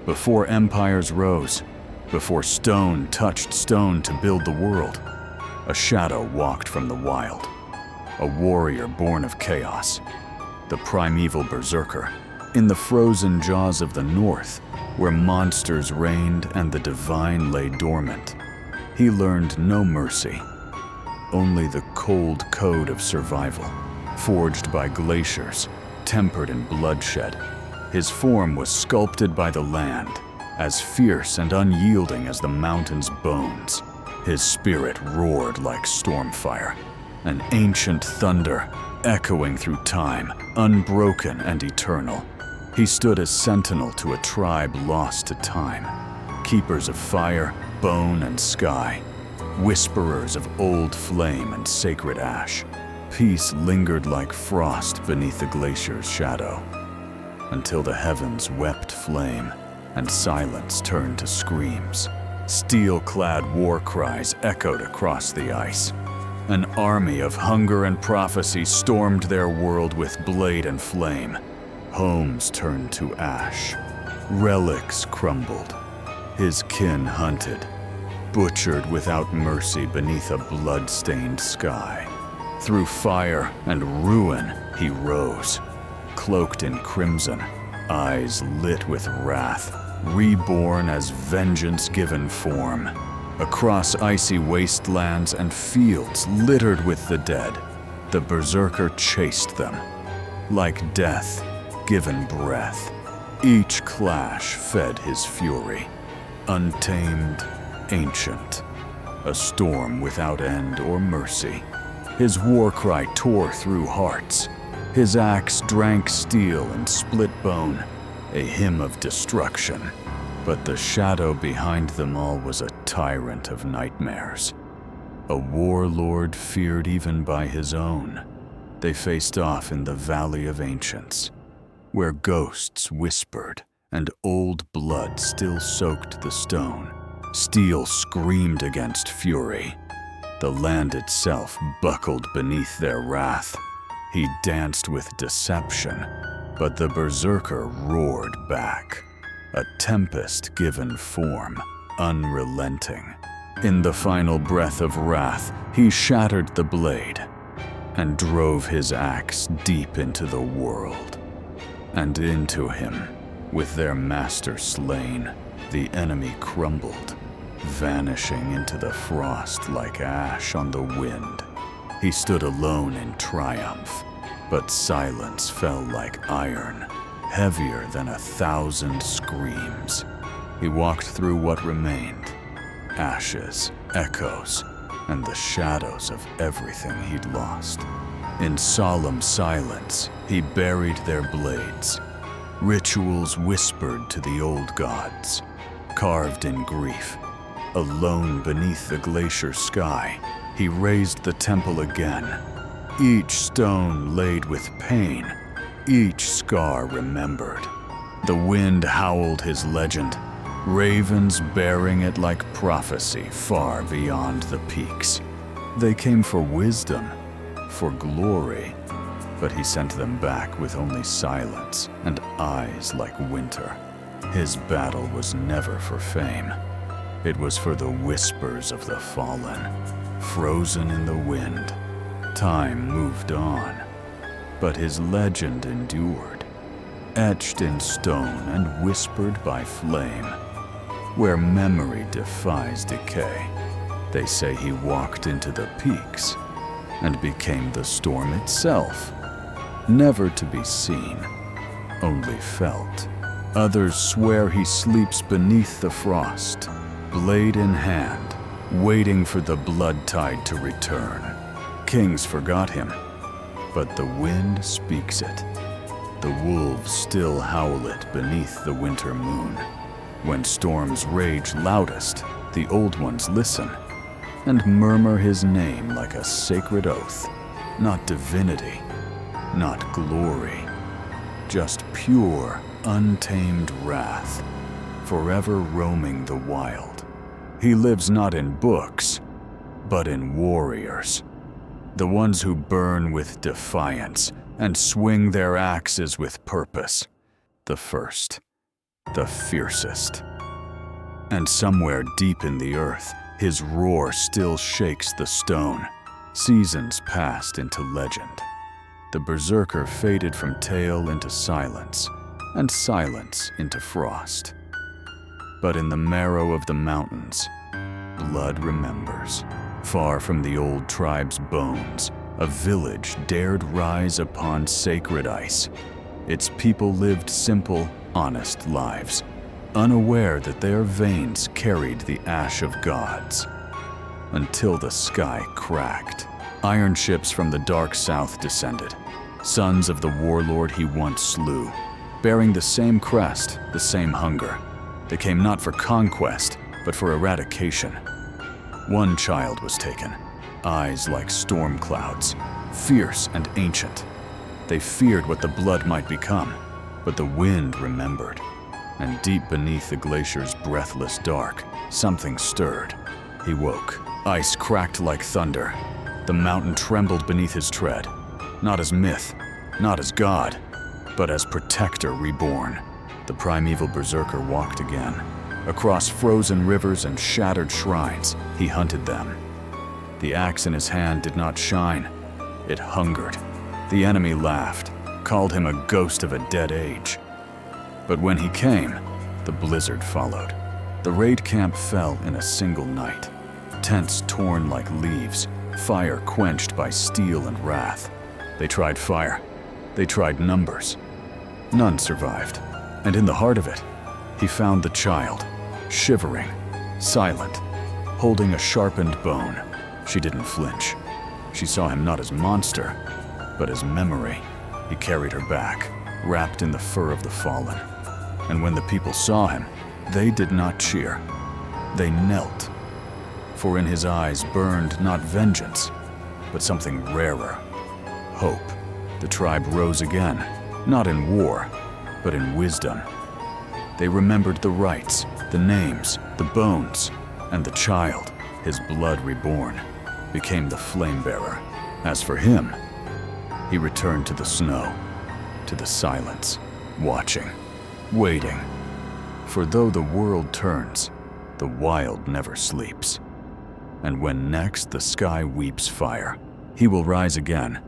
Before empires rose, before stone touched stone to build the world, a shadow walked from the wild, a warrior born of chaos, the Primeval Berserker, in the frozen jaws of the north, where monsters reigned and the divine lay dormant. He learned no mercy, only the cold code of survival, forged by glaciers, tempered in bloodshed. His form was sculpted by the land, as fierce and unyielding as the mountain's bones. His spirit roared like stormfire, an ancient thunder echoing through time, unbroken and eternal. He stood as sentinel to a tribe lost to time, keepers of fire, bone, and sky, whisperers of old flame and sacred ash. Peace lingered like frost beneath the glacier's shadow, until the heavens wept flame and silence turned to screams. Steel-clad war cries echoed across the ice. An army of hunger and prophecy stormed their world with blade and flame. Homes turned to ash. Relics crumbled. His kin hunted, butchered without mercy beneath a blood-stained sky. Through fire and ruin, he rose, cloaked in crimson, eyes lit with wrath, reborn as vengeance given form. Across icy wastelands and fields littered with the dead, the Berserker chased them. Like death, given breath, each clash fed his fury. Untamed, ancient, a storm without end or mercy. His war cry tore through hearts. His axe drank steel and split bone, a hymn of destruction. But the shadow behind them all was a tyrant of nightmares. A warlord feared even by his own. They faced off in the Valley of Ancients, where ghosts whispered and old blood still soaked the stone. Steel screamed against fury. The land itself buckled beneath their wrath. He danced with deception, but the Berserker roared back, a tempest given form, unrelenting. In the final breath of wrath, he shattered the blade and drove his axe deep into the world. And into him, with their master slain, the enemy crumbled, vanishing into the frost like ash on the wind. He stood alone in triumph, but silence fell like iron, heavier than 1,000 screams. He walked through what remained, ashes, echoes, and the shadows of everything he'd lost. In solemn silence, he buried their blades. Rituals whispered to the old gods, carved in grief. Alone beneath the glacier sky, he raised the temple again, each stone laid with pain, each scar remembered. The wind howled his legend, ravens bearing it like prophecy far beyond the peaks. They came for wisdom, for glory, but he sent them back with only silence and eyes like winter. His battle was never for fame. It was for the whispers of the fallen, frozen in the wind. Time moved on, but his legend endured, etched in stone and whispered by flame. Where memory defies decay, they say he walked into the peaks and became the storm itself, never to be seen, only felt. Others swear he sleeps beneath the frost, blade in hand, waiting for the blood tide to return. Kings forgot him, but the wind speaks it. The wolves still howl it beneath the winter moon. When storms rage loudest, the old ones listen and murmur his name like a sacred oath. Not divinity, not glory, just pure, untamed wrath, forever roaming the wild. He lives not in books, but in warriors, the ones who burn with defiance and swing their axes with purpose. The first, the fiercest. And somewhere deep in the earth, his roar still shakes the stone. Seasons passed into legend. The berserker faded from tale into silence, and silence into frost. But in the marrow of the mountains, blood remembers. Far from the old tribe's bones, a village dared rise upon sacred ice. Its people lived simple, honest lives, unaware that their veins carried the ash of gods. Until the sky cracked. Iron ships from the dark south descended, sons of the warlord he once slew, bearing the same crest, the same hunger. They came not for conquest, but for eradication. One child was taken, eyes like storm clouds, fierce and ancient. They feared what the blood might become, but the wind remembered. And deep beneath the glacier's breathless dark, something stirred. He woke. Ice cracked like thunder. The mountain trembled beneath his tread, not as myth, not as god, but as protector reborn. The primeval berserker walked again. Across frozen rivers and shattered shrines, he hunted them. The axe in his hand did not shine. It hungered. The enemy laughed, called him a ghost of a dead age. But when he came, the blizzard followed. The raid camp fell in a single night. Tents torn like leaves, fire quenched by steel and wrath. They tried fire. They tried numbers. None survived. And in the heart of it, he found the child, shivering, silent, holding a sharpened bone. She didn't flinch. She saw him not as monster, but as memory. He carried her back, wrapped in the fur of the fallen. And when the people saw him, they did not cheer. They knelt. For in his eyes burned not vengeance, but something rarer, hope. The tribe rose again, not in war, but in wisdom. They remembered the rites, the names, the bones, and the child, his blood reborn, became the flame bearer. As for him, he returned to the snow, to the silence, watching, waiting. For though the world turns, the wild never sleeps. And when next the sky weeps fire, he will rise again.